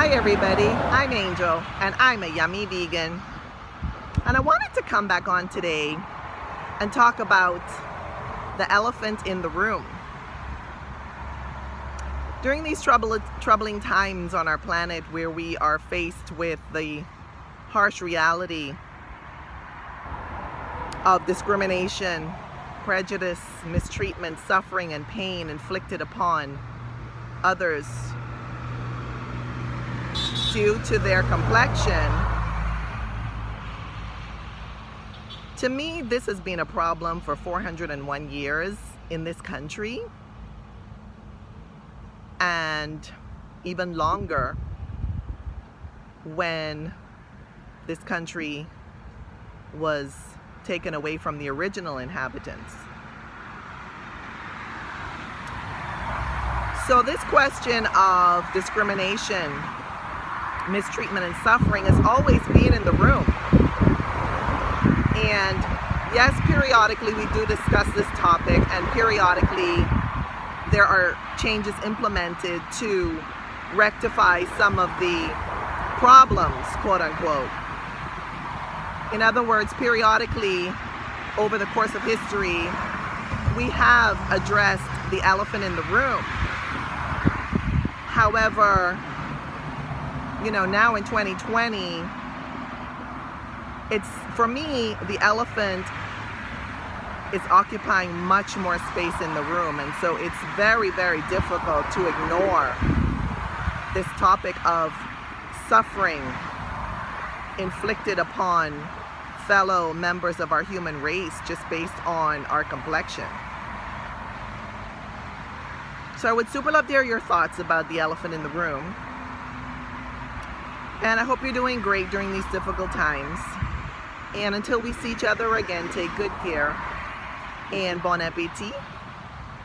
Hi everybody, I'm Angel and I'm a yummy vegan, and I wanted to come back on today and talk about the elephant in the room. During these troubling times on our planet where we are faced with the harsh reality of discrimination, prejudice, mistreatment, suffering and pain inflicted upon others due to their complexion, to me this has been a problem for 401 years in this country, and even longer when this country was taken away from the original inhabitants. So this question of discrimination, mistreatment and suffering has always been in the room. And yes, periodically we do discuss this topic, and periodically there are changes implemented to rectify some of the problems, quote unquote. In other words, periodically over the course of history, we have addressed the elephant in the room. However, now in 2020, for me, the elephant is occupying much more space in the room, and so it's very, very difficult to ignore this topic of suffering inflicted upon fellow members of our human race just based on our complexion. So I would super love to hear your thoughts about the elephant in the room. And I hope you're doing great during these difficult times. And until we see each other again, take good care. And bon appétit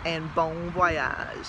and bon voyage.